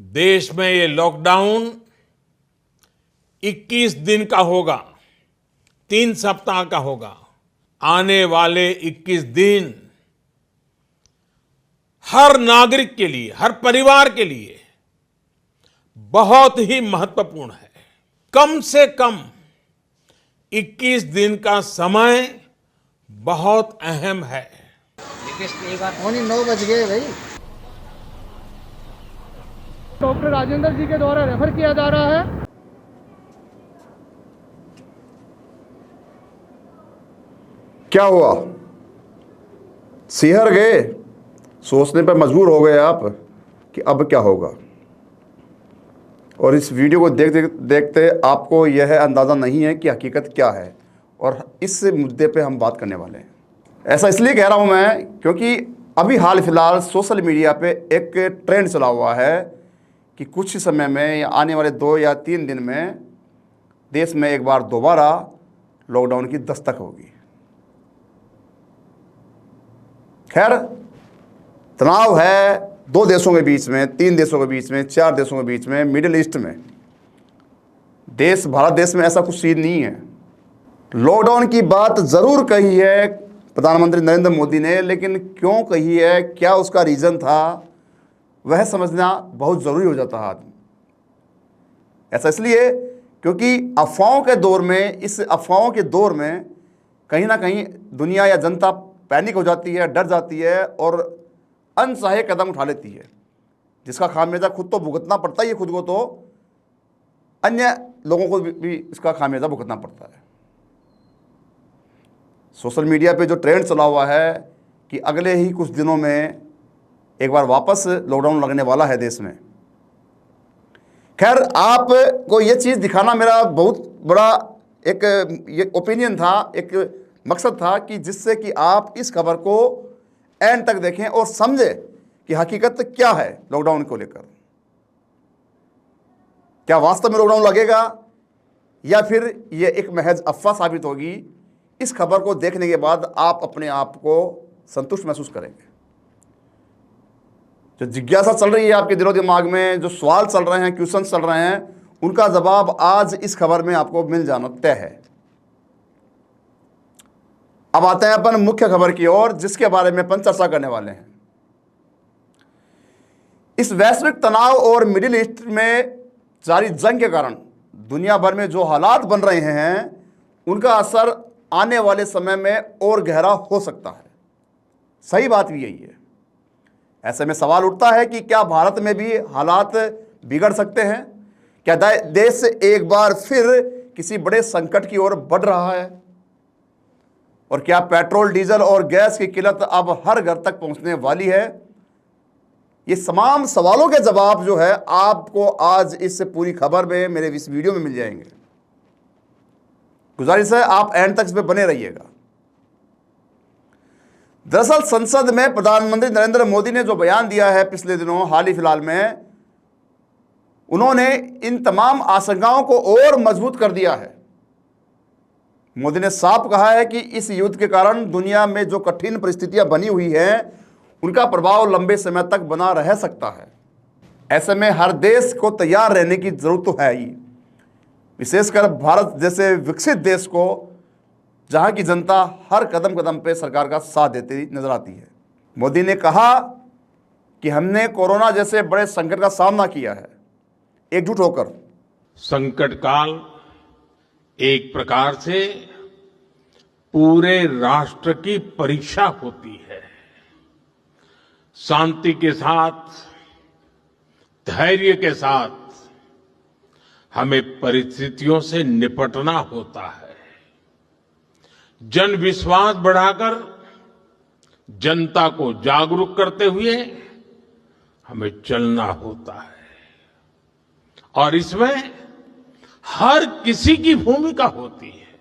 देश में ये लॉकडाउन 21 दिन का होगा, 3 सप्ताह का होगा। आने वाले 21 दिन हर नागरिक के लिए, हर परिवार के लिए बहुत ही महत्वपूर्ण है। कम से कम 21 दिन का समय बहुत अहम है। पौने 9 बज गए भाई। डॉक्टर राजेंद्र जी के द्वारा रेफर किया जा रहा है। क्या हुआ? सिहर गए? सोचने पर मजबूर हो गए आप कि अब क्या होगा। और इस वीडियो को देखते देखते आपको यह अंदाज़ा नहीं है कि हकीकत क्या है, और इस मुद्दे पे हम बात करने वाले हैं। ऐसा इसलिए कह रहा हूं मैं क्योंकि अभी हाल फिलहाल सोशल मीडिया पे एक ट्रेंड चला हुआ है कि कुछ समय में या आने वाले 2 या 3 दिन में देश में एक बार दोबारा लॉकडाउन की दस्तक होगी। खैर, तनाव है 2 देशों के बीच में, 3 देशों के बीच में, 4 देशों के बीच में, मिडिल ईस्ट में। भारत देश में ऐसा कुछ सीन नहीं है। लॉकडाउन की बात ज़रूर कही है प्रधानमंत्री नरेंद्र मोदी ने, लेकिन क्यों कही है, क्या उसका रीज़न था, वह समझना बहुत ज़रूरी हो जाता है आदमी। ऐसा इसलिए क्योंकि अफवाहों के दौर में, इस अफवाहों के दौर में कहीं ना कहीं दुनिया या जनता पैनिक हो जाती है, डर जाती है और अनचाहे कदम उठा लेती है, जिसका खामियाजा खुद तो भुगतना पड़ता ही है खुद को, तो अन्य लोगों को भी इसका खामियाजा भुगतना पड़ता है। सोशल मीडिया पे जो ट्रेंड चला हुआ है कि अगले ही कुछ दिनों में एक बार वापस लॉकडाउन लगने वाला है देश में। खैर, आपको ये चीज़ दिखाना मेरा बहुत बड़ा एक ये ओपिनियन था, एक मकसद था कि जिससे कि आप इस खबर को एंड तक देखें और समझें कि हकीकत क्या है लॉकडाउन को लेकर। क्या वास्तव में लॉकडाउन लगेगा या फिर ये एक महज अफवाह साबित होगी? इस खबर को देखने के बाद आप अपने आप को संतुष्ट महसूस करेंगे। जो जिज्ञासा चल रही है आपके दिलो दिमाग में, जो सवाल चल रहे हैं, क्वेश्चन चल रहे हैं, उनका जवाब आज इस खबर में आपको मिल जाना तय है। अब आते हैं अपन मुख्य खबर की ओर, जिसके बारे में अपन चर्चा करने वाले हैं। इस वैश्विक तनाव और मिडिल ईस्ट में जारी जंग के कारण दुनिया भर में जो हालात बन रहे हैं, उनका असर आने वाले समय में और गहरा हो सकता है। सही बात भी यही है। ऐसे में सवाल उठता है कि क्या भारत में भी हालात बिगड़ सकते हैं? क्या देश एक बार फिर किसी बड़े संकट की ओर बढ़ रहा है? और क्या पेट्रोल, डीजल और गैस की किल्लत अब हर घर तक पहुंचने वाली है? ये तमाम सवालों के जवाब जो है आपको आज इस पूरी खबर में, मेरे इस वीडियो में मिल जाएंगे। गुजारिश है आप एंड तक इस पे बने रहिएगा। दरअसल संसद में प्रधानमंत्री नरेंद्र मोदी ने जो बयान दिया है पिछले दिनों, हाल ही फिलहाल में, उन्होंने इन तमाम आशंकाओं को और मजबूत कर दिया है। मोदी ने साफ कहा है कि इस युद्ध के कारण दुनिया में जो कठिन परिस्थितियां बनी हुई हैं, उनका प्रभाव लंबे समय तक बना रह सकता है। ऐसे में हर देश को तैयार रहने की जरूरत तो है ही, विशेषकर भारत जैसे विकसित देश को, जहां की जनता हर कदम कदम पे सरकार का साथ देती नजर आती है। मोदी ने कहा कि हमने कोरोना जैसे बड़े संकट का सामना किया है एकजुट होकर। संकट काल एक प्रकार से पूरे राष्ट्र की परीक्षा होती है। शांति के साथ, धैर्य के साथ हमें परिस्थितियों से निपटना होता है। जन विश्वास बढ़ाकर जनता को जागरूक करते हुए हमें चलना होता है, और इसमें हर किसी की भूमिका होती है।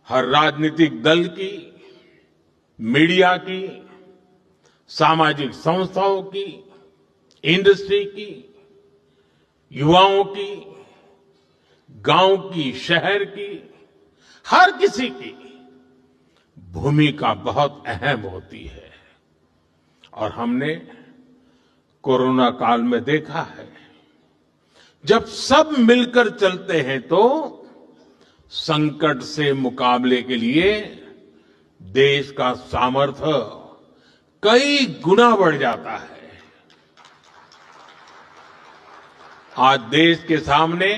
हर राजनीतिक दल की, मीडिया की, सामाजिक संस्थाओं की, इंडस्ट्री की, युवाओं की, गांव की, शहर की, हर किसी की भूमिका बहुत अहम होती है। और हमने कोरोना काल में देखा है, जब सब मिलकर चलते हैं तो संकट से मुकाबले के लिए देश का सामर्थ्य कई गुना बढ़ जाता है। आज देश के सामने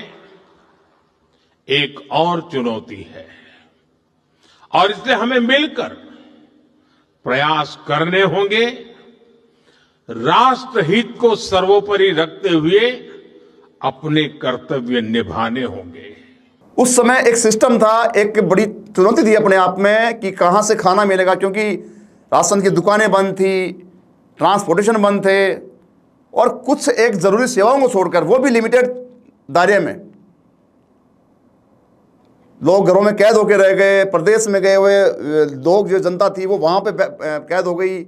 एक और चुनौती है और इसलिए हमें मिलकर प्रयास करने होंगे, राष्ट्रहित को सर्वोपरि रखते हुए अपने कर्तव्य निभाने होंगे। उस समय एक सिस्टम था, एक बड़ी चुनौती थी अपने आप में कि कहां से खाना मिलेगा, क्योंकि राशन की दुकानें बंद थी, ट्रांसपोर्टेशन बंद थे और कुछ एक जरूरी सेवाओं को छोड़कर वो भी लिमिटेड दायरे में लोग घरों में कैद होकर रह गए, प्रदेश में गए हुए लोग जो जनता थी वो वहां पे कैद हो गई,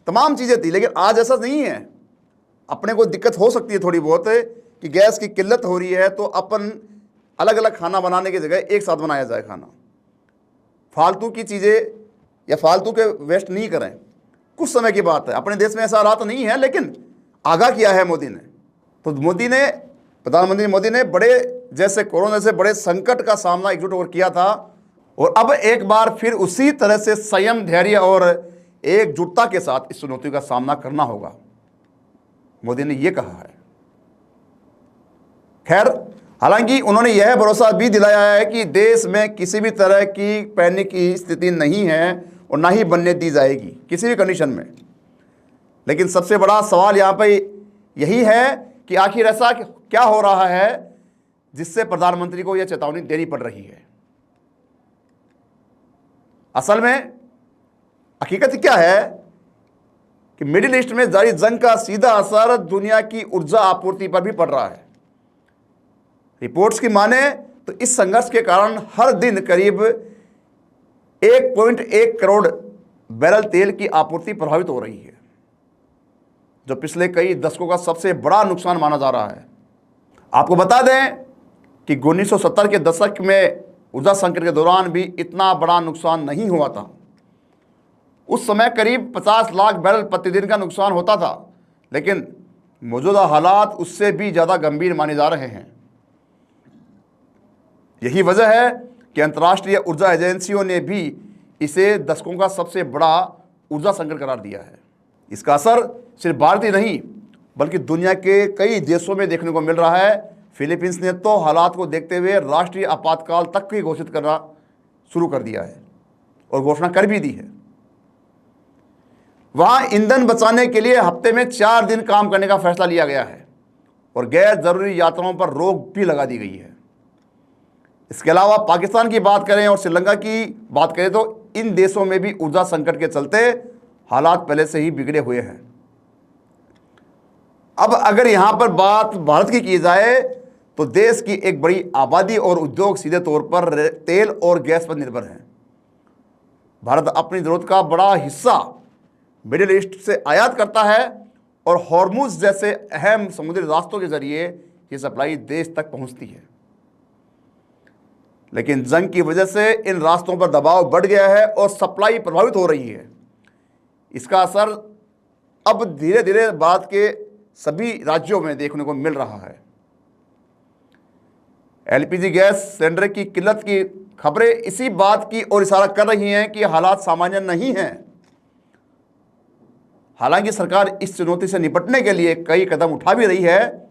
तमाम चीजें थी। लेकिन आज ऐसा नहीं है। अपने को दिक्कत हो सकती है थोड़ी बहुत कि गैस की किल्लत हो रही है तो अपन अलग अलग खाना बनाने की जगह एक साथ बनाया जाए खाना, फालतू की चीजें या फालतू के वेस्ट नहीं करें। कुछ समय की बात है, अपने देश में ऐसा हालात नहीं है, लेकिन आगाह किया है मोदी ने। तो प्रधानमंत्री मोदी ने बड़े जैसे कोरोना से बड़े संकट का सामना एकजुट होकर किया था और अब एक बार फिर उसी तरह से संयम, धैर्य और एकजुटता के साथ इस चुनौती का सामना करना होगा, मोदी ने यह कहा है। खैर, हालांकि उन्होंने यह भरोसा भी दिलाया है कि देश में किसी भी तरह की पैनिक की स्थिति नहीं है और ना ही बनने दी जाएगी किसी भी कंडीशन में। लेकिन सबसे बड़ा सवाल यहाँ पे यही है कि आखिर ऐसा क्या हो रहा है जिससे प्रधानमंत्री को यह चेतावनी देनी पड़ रही है। असल में हकीकत क्या है कि मिडिल ईस्ट में जारी जंग का सीधा असर दुनिया की ऊर्जा आपूर्ति पर भी पड़ रहा है। रिपोर्ट्स की माने तो इस संघर्ष के कारण हर दिन करीब 1.1 करोड़ बैरल तेल की आपूर्ति प्रभावित हो रही है, जो पिछले कई दशकों का सबसे बड़ा नुकसान माना जा रहा है। आपको बता दें कि 1970 के दशक में ऊर्जा संकट के दौरान भी इतना बड़ा नुकसान नहीं हुआ था। उस समय करीब 50 लाख बैरल प्रतिदिन का नुकसान होता था, लेकिन मौजूदा हालात उससे भी ज़्यादा गंभीर माने जा रहे हैं। यही वजह है कि अंतर्राष्ट्रीय ऊर्जा एजेंसियों ने भी इसे दशकों का सबसे बड़ा ऊर्जा संकट करार दिया है। इसका असर सिर्फ भारत ही नहीं बल्कि दुनिया के कई देशों में देखने को मिल रहा है। फिलीपींस ने तो हालात को देखते हुए राष्ट्रीय आपातकाल तक की घोषित करना शुरू कर दिया है और घोषणा कर भी दी है। वहां ईंधन बचाने के लिए हफ्ते में 4 दिन काम करने का फैसला लिया गया है और गैर जरूरी यात्राओं पर रोक भी लगा दी गई है। इसके अलावा पाकिस्तान की बात करें और श्रीलंका की बात करें तो इन देशों में भी ऊर्जा संकट के चलते हालात पहले से ही बिगड़े हुए हैं। अब अगर यहां पर बात भारत की जाए तो देश की एक बड़ी आबादी और उद्योग सीधे तौर पर तेल और गैस पर निर्भर है। भारत अपनी जरूरत का बड़ा हिस्सा मिडिल ईस्ट से आयात करता है और हॉर्मुज जैसे अहम समुद्री रास्तों के जरिए ये सप्लाई देश तक पहुंचती है। लेकिन जंग की वजह से इन रास्तों पर दबाव बढ़ गया है और सप्लाई प्रभावित हो रही है। इसका असर अब धीरे धीरे भारत के सभी राज्यों में देखने को मिल रहा है। एलपीजी गैस सिलेंडर की किल्लत की खबरें इसी बात की ओर इशारा कर रही हैं कि हालात सामान्य नहीं हैं। हालांकि सरकार इस चुनौती से निपटने के लिए कई कदम उठा भी रही है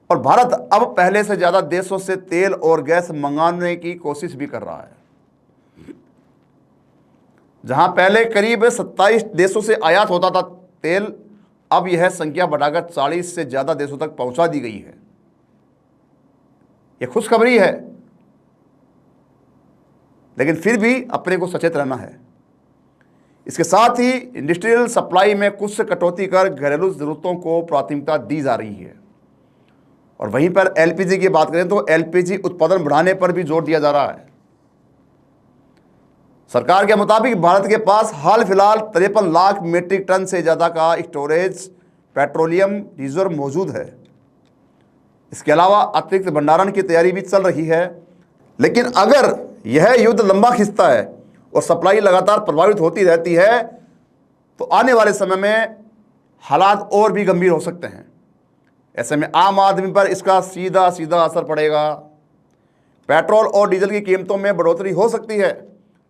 और भारत अब पहले से ज्यादा देशों से तेल और गैस मंगाने की कोशिश भी कर रहा है। जहां पहले करीब 27 देशों से आयात होता था तेल, अब यह संख्या बढ़ाकर 40 से ज्यादा देशों तक पहुंचा दी गई है। यह खुशखबरी है, लेकिन फिर भी अपने को सचेत रहना है। इसके साथ ही इंडस्ट्रियल सप्लाई में कुछ कटौती कर घरेलू जरूरतों को प्राथमिकता दी जा रही है। और वहीं पर एलपीजी की बात करें तो एलपीजी उत्पादन बढ़ाने पर भी जोर दिया जा रहा है। सरकार के मुताबिक भारत के पास हाल फिलहाल 53 लाख मीट्रिक टन से ज़्यादा का स्टोरेज पेट्रोलियम रिजर्व मौजूद है। इसके अलावा अतिरिक्त भंडारण की तैयारी भी चल रही है। लेकिन अगर यह युद्ध लंबा खिंचता है और सप्लाई लगातार प्रभावित होती रहती है तो आने वाले समय में हालात और भी गंभीर हो सकते हैं। ऐसे में आम आदमी पर इसका सीधा सीधा असर पड़ेगा। पेट्रोल और डीजल की कीमतों में बढ़ोतरी हो सकती है,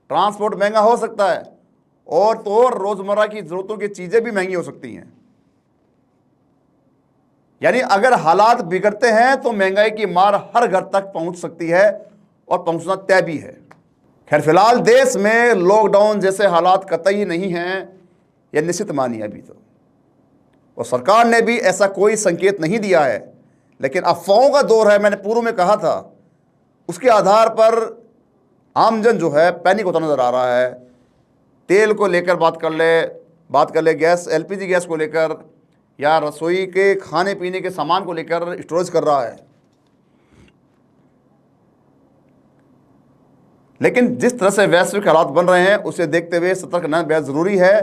ट्रांसपोर्ट महंगा हो सकता है, और तो और रोजमर्रा की जरूरतों की चीजें भी महंगी हो सकती हैं। यानी अगर हालात बिगड़ते हैं तो महंगाई की मार हर घर तक पहुंच सकती है और पहुंचना तय भी है। खैर, फिलहाल देश में लॉकडाउन जैसे हालात कतई नहीं हैं, यह निश्चित मानिए अभी तो, और सरकार ने भी ऐसा कोई संकेत नहीं दिया है। लेकिन अफवाहों का दौर है, मैंने पूर्व में कहा था। उसके आधार पर आमजन जो है पैनिक होता नजर आ रहा है। तेल को लेकर बात कर ले गैस, एलपीजी गैस को लेकर, या रसोई के खाने पीने के सामान को लेकर स्टोरेज कर रहा है। लेकिन जिस तरह से वैश्विक हालात बन रहे हैं उसे देखते हुए सतर्क रहना बेहद जरूरी है।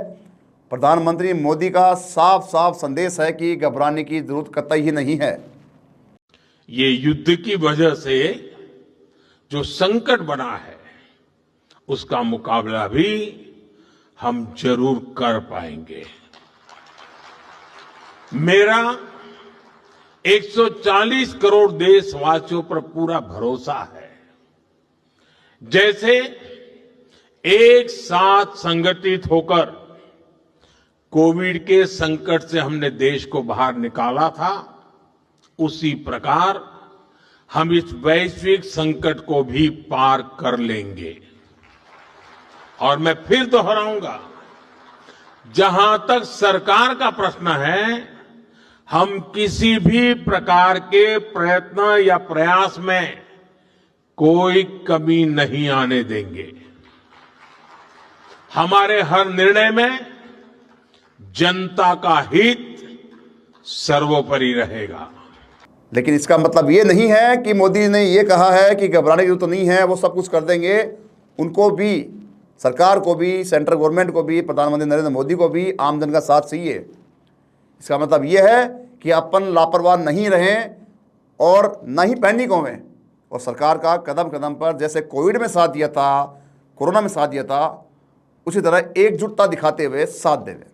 प्रधानमंत्री मोदी का साफ साफ संदेश है कि घबराने की जरूरत कतई ही नहीं है। ये युद्ध की वजह से जो संकट बना है उसका मुकाबला भी हम जरूर कर पाएंगे। मेरा 140 करोड़ देशवासियों पर पूरा भरोसा है। जैसे एक साथ संगठित होकर कोविड के संकट से हमने देश को बाहर निकाला था, उसी प्रकार हम इस वैश्विक संकट को भी पार कर लेंगे। और मैं फिर दोहराऊंगा, जहां तक सरकार का प्रश्न है, हम किसी भी प्रकार के प्रयत्न या प्रयास में कोई कमी नहीं आने देंगे। हमारे हर निर्णय में जनता का हित सर्वोपरि रहेगा। लेकिन इसका मतलब ये नहीं है कि मोदी ने ये कहा है कि घबराने की जरूरत नहीं है, वो सब कुछ कर देंगे। उनको भी, सरकार को भी, सेंट्रल गवर्नमेंट को भी, प्रधानमंत्री नरेंद्र मोदी को भी आमजन का साथ चाहिए। इसका मतलब ये है कि अपन लापरवाह नहीं रहें और न ही पैनिक होवें, और सरकार का कदम कदम पर जैसे कोविड में साथ दिया था, कोरोना में साथ दिया था, उसी तरह एकजुटता दिखाते हुए साथ देवे।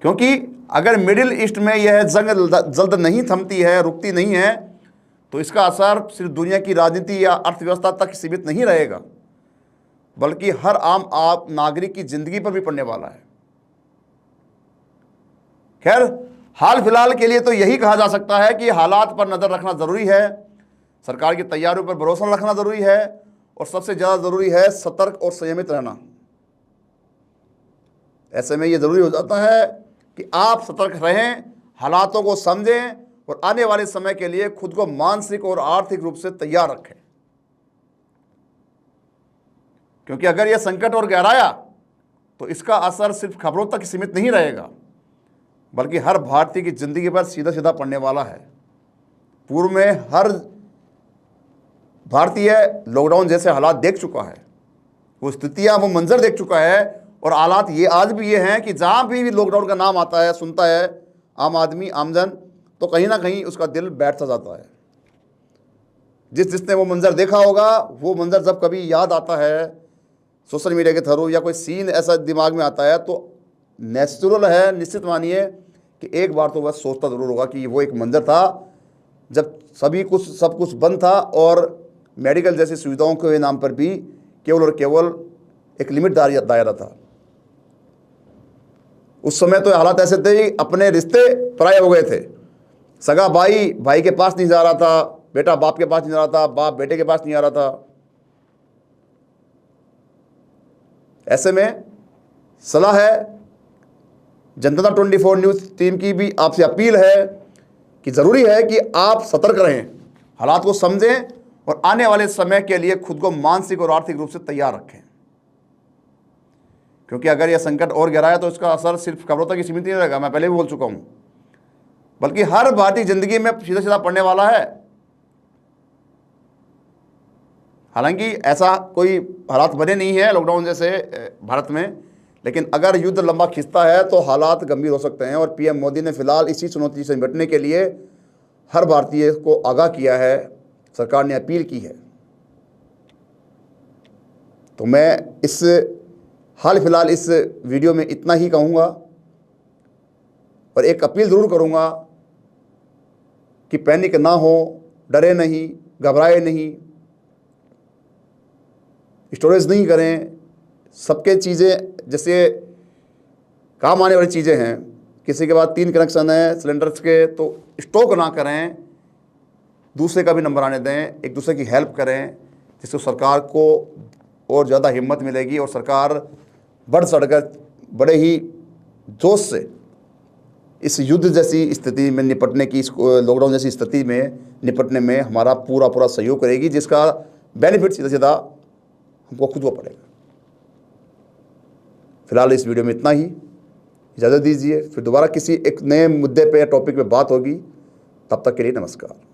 क्योंकि अगर मिडिल ईस्ट में यह जंग जल्द नहीं थमती है, रुकती नहीं है, तो इसका असर सिर्फ दुनिया की राजनीति या अर्थव्यवस्था तक सीमित नहीं रहेगा, बल्कि हर आम नागरिक की जिंदगी पर भी पड़ने वाला है। खैर, हाल फिलहाल के लिए तो यही कहा जा सकता है कि हालात पर नजर रखना जरूरी है, सरकार की तैयारियों पर भरोसा रखना जरूरी है, और सबसे ज्यादा जरूरी है सतर्क और संयमित रहना। ऐसे में यह जरूरी हो जाता है कि आप सतर्क रहें, हालातों को समझें और आने वाले समय के लिए खुद को मानसिक और आर्थिक रूप से तैयार रखें। क्योंकि अगर यह संकट और गहराया तो इसका असर सिर्फ खबरों तक सीमित नहीं रहेगा, बल्कि हर भारतीय की जिंदगी पर सीधा सीधा पड़ने वाला है। पूर्व में हर भारतीय लॉकडाउन जैसे हालात देख चुका है, वो स्थितियां, वो मंजर देख चुका है, और हालात ये आज भी ये हैं कि जहां भी लॉकडाउन का नाम आता है, सुनता है आम आदमी, आमजन, तो कहीं ना कहीं उसका दिल बैठ सा जाता है। जिसने वो मंजर देखा होगा, वो मंजर जब कभी याद आता है सोशल मीडिया के थ्रू या कोई सीन ऐसा दिमाग में आता है, तो नेचुरल है, निश्चित मानिए कि एक बार तो बस सोचता जरूर होगा कि वो एक मंजर था जब सब कुछ बंद था और मेडिकल जैसी सुविधाओं के नाम पर भी केवल और केवल एक लिमिट दायरा था। उस समय तो हालात ऐसे थे, अपने रिश्ते पराये हो गए थे। सगा भाई भाई के पास नहीं जा रहा था, बेटा बाप के पास नहीं जा रहा था, बाप बेटे के पास नहीं आ रहा था। ऐसे में सलाह है, जनता 24 न्यूज़ टीम की भी आपसे अपील है कि ज़रूरी है कि आप सतर्क रहें, हालात को समझें और आने वाले समय के लिए खुद को मानसिक और आर्थिक रूप से तैयार रखें। क्योंकि अगर यह संकट और गहराया तो इसका असर सिर्फ खबरों तक ही सीमित नहीं रहेगा, मैं पहले भी बोल चुका हूं, बल्कि हर भारतीय जिंदगी में सीधा सीधा पड़ने वाला है। हालांकि ऐसा कोई हालात बने नहीं है लॉकडाउन जैसे भारत में, लेकिन अगर युद्ध लंबा खिंचता है तो हालात गंभीर हो सकते हैं। और पीएम मोदी ने फिलहाल इसी चुनौती से निपटने के लिए हर भारतीय को आगाह किया है, सरकार ने अपील की है। तो मैं हाल फिलहाल इस वीडियो में इतना ही कहूँगा और एक अपील ज़रूर करूँगा कि पैनिक ना हो, डरे नहीं, घबराए नहीं, स्टोरेज नहीं करें। सबके चीज़ें जैसे काम आने वाली चीज़ें हैं, किसी के पास 3 कनेक्शन है सिलेंडर्स के, तो स्टॉक ना करें, दूसरे का भी नंबर आने दें, एक दूसरे की हेल्प करें, जिससे सरकार को और ज़्यादा हिम्मत मिलेगी और सरकार बढ़ चढ़कर बड़े ही जोश से इस युद्ध जैसी स्थिति में निपटने की, इस लॉकडाउन जैसी स्थिति में निपटने में हमारा पूरा सहयोग करेगी, जिसका बेनिफिट सीधा सीधा हमको खुद को पड़ेगा। फिलहाल इस वीडियो में इतना ही, इजाज़त दीजिए। फिर दोबारा किसी एक नए मुद्दे पे या टॉपिक पे बात होगी। तब तक के लिए नमस्कार।